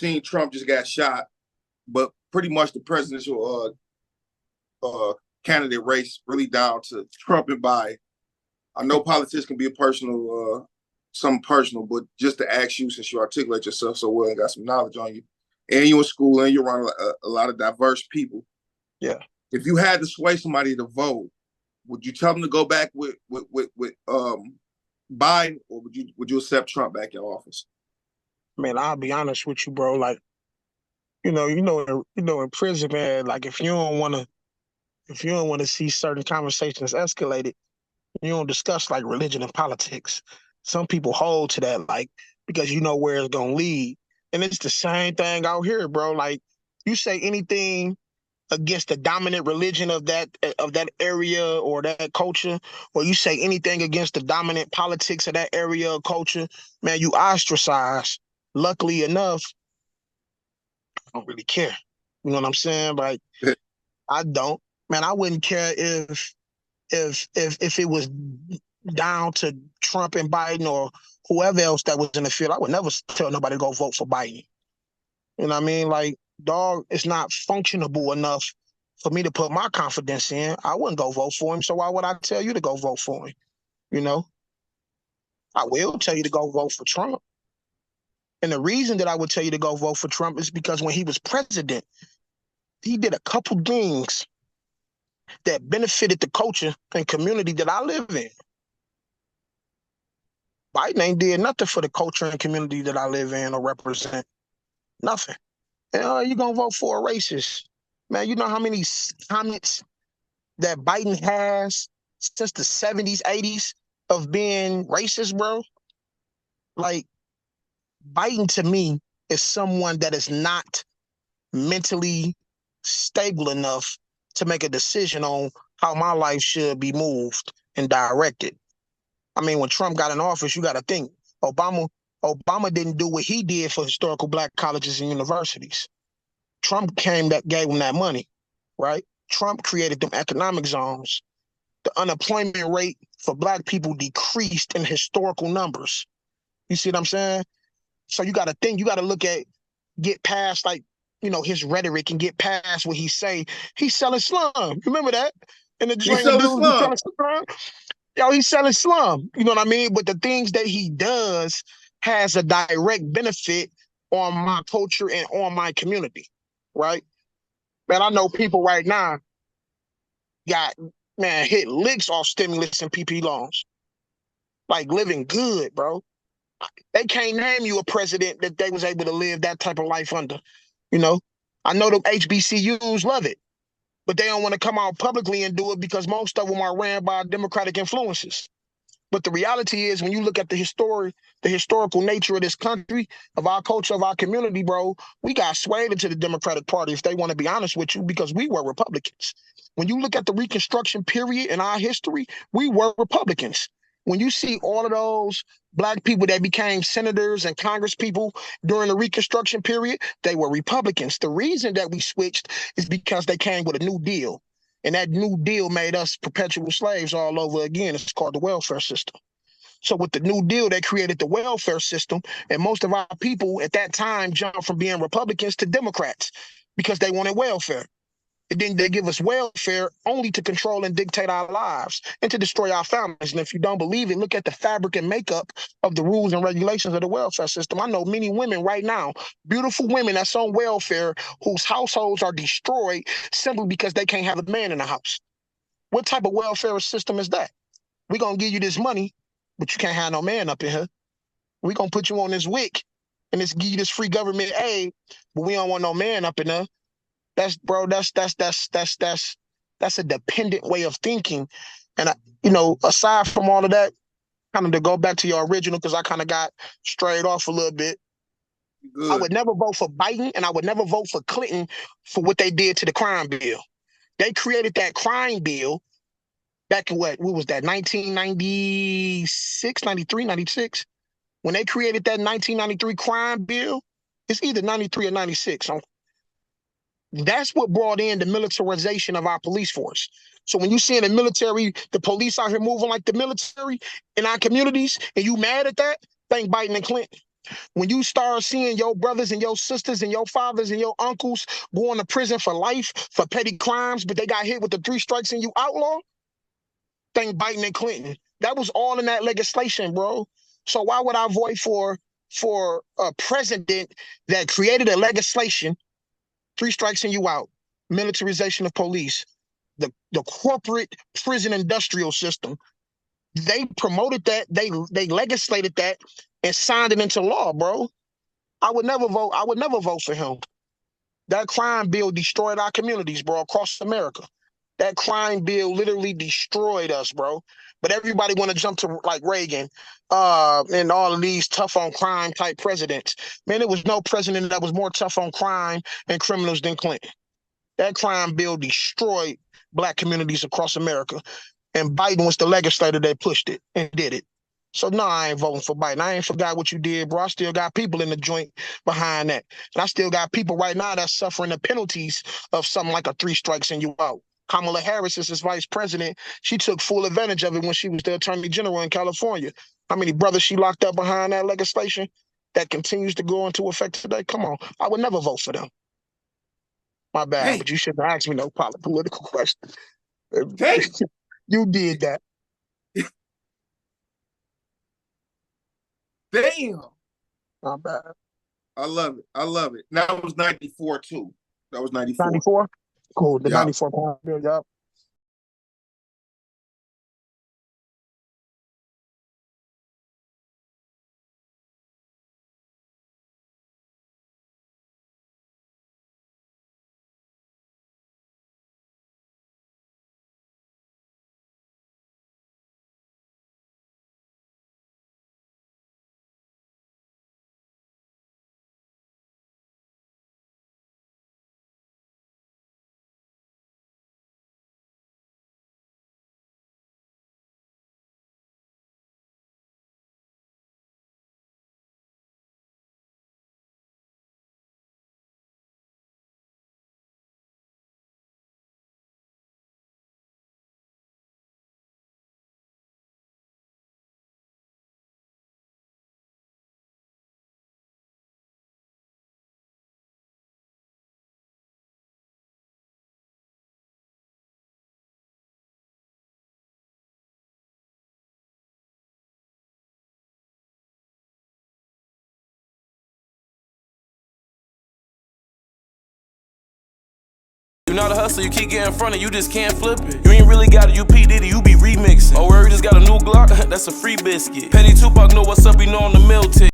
seen Trump just got shot, but pretty much the presidential candidate race really down to Trump and Biden. I know politics can be a personal, something personal, but just to ask you, since you articulate yourself so well and got some knowledge on you, and you're in school and you're around a lot of diverse people. Yeah. If you had to sway somebody to vote, would you tell them to go back with Biden, or would you accept Trump back in office? Man, I'll be honest with you, bro. Like, in prison, man. Like, if you don't want to see certain conversations escalated, you don't discuss like religion and politics. Some people hold to that, like, because you know where it's gonna lead. And it's the same thing out here, bro. Like, you say anything against the dominant religion of that area or that culture, or you say anything against the dominant politics of that area or culture, man, you ostracize. Luckily enough, I don't really care. You know what I'm saying? Like, I don't. Man, I wouldn't care if it was down to Trump and Biden or whoever else that was in the field. I would never tell nobody to go vote for Biden. You know what I mean? Like, dog, it's not functionable enough for me to put my confidence in. I wouldn't go vote for him, so why would I tell you to go vote for him? You know? I will tell you to go vote for Trump. And the reason that I would tell you to go vote for Trump is because when he was president, he did a couple things that benefited the culture and community that I live in. Biden ain't did nothing for the culture and community that I live in or represent. Nothing. And you gonna vote for a racist. Man, you know how many comments that Biden has since the 70s, 80s of being racist, bro? Like, Biden to me is someone that is not mentally stable enough to make a decision on how my life should be moved and directed. I mean, when Trump got in office, you got to think Obama didn't do what he did for historical black colleges and universities. Trump came that gave him that money, right? Trump created them economic zones. The unemployment rate for black people decreased in historical numbers. You see what I'm saying? So you got to think, you got to get past like, his rhetoric and get past what he say. He's selling slum. Remember that? And the He's joint selling dudes be slum. selling slum. Yo, he's selling slum. You know what I mean? But the things that he does has a direct benefit on my culture and on my community, right? Man, I know people right now got, man, hit licks off stimulus and PP loans. Like, living good, bro. They can't name you a president that they was able to live that type of life under. You know, I know the HBCUs love it, but they don't want to come out publicly and do it because most of them are ran by Democratic influences. But the reality is, when you look at the historical nature of this country, of our culture, of our community, bro, we got swayed into the Democratic Party, if they want to be honest with you, because we were Republicans. When you look at the Reconstruction period in our history, we were Republicans. When you see all of those black people that became senators and Congress people during the Reconstruction period, they were Republicans. The reason that we switched is because they came with a New Deal. And that New Deal made us perpetual slaves all over again. It's called the welfare system. So with the New Deal, they created the welfare system. And most of our people at that time jumped from being Republicans to Democrats because they wanted welfare. And then they give us welfare only to control and dictate our lives and to destroy our families. And if you don't believe it, look at the fabric and makeup of the rules and regulations of the welfare system. I know many women right now, beautiful women that's on welfare, whose households are destroyed simply because they can't have a man in the house. What type of welfare system is that? We're going to give you this money, but you can't have no man up in here. We're going to put you on this WIC and give you this free government aid, but we don't want no man up in there. That's a dependent way of thinking. And aside from all of that, kind of to go back to your original, because I kind of got strayed off a little bit. Good. I would never vote for Biden, and I would never vote for Clinton for what they did to the crime bill. They created that crime bill back in what was that, 1996, 93, 96? When they created that 1993 crime bill, it's either 93 or 96. That's what brought in the militarization of our police force. So when you see in the military, the police out here moving like the military in our communities, and you mad at that, thank Biden and Clinton. When you start seeing your brothers and your sisters and your fathers and your uncles going to prison for life for petty crimes, but they got hit with the 3 strikes and you outlaw, thank Biden and Clinton. That was all in that legislation, bro. So why would I vote for a president that created a legislation, 3 strikes and you out, militarization of police, the corporate prison industrial system? They promoted that, they legislated that and signed it into law, bro. I would never vote. I would never vote for him. That crime bill destroyed our communities, bro, across America. That crime bill literally destroyed us, bro. But everybody want to jump to like Reagan, and all of these tough on crime type presidents. Man, there was no president that was more tough on crime and criminals than Clinton. That crime bill destroyed black communities across America. And Biden was the legislator that pushed it and did it. So no, I ain't voting for Biden. I ain't forgot what you did, bro. I still got people in the joint behind that. And I still got people right now that's suffering the penalties of something like a 3 strikes and you out. Kamala Harris is his vice president. She took full advantage of it when she was the attorney general in California. How many brothers she locked up behind that legislation that continues to go into effect today? Come on. I would never vote for them. My bad, Hey, but you shouldn't ask me no political question. hey, You did that. damn. My bad. I love it. I love it. Now it was 94 too. That was 94. 94? Cool. The Yeah. 94 pound bill, yup. You not a hustler, you keep getting in front of you just can't flip it. You ain't really got it, you P. Diddy, you be remixing. Oh, where you just got a new Glock? That's a free biscuit. Petty Tupac know what's up, he know on the mill tick.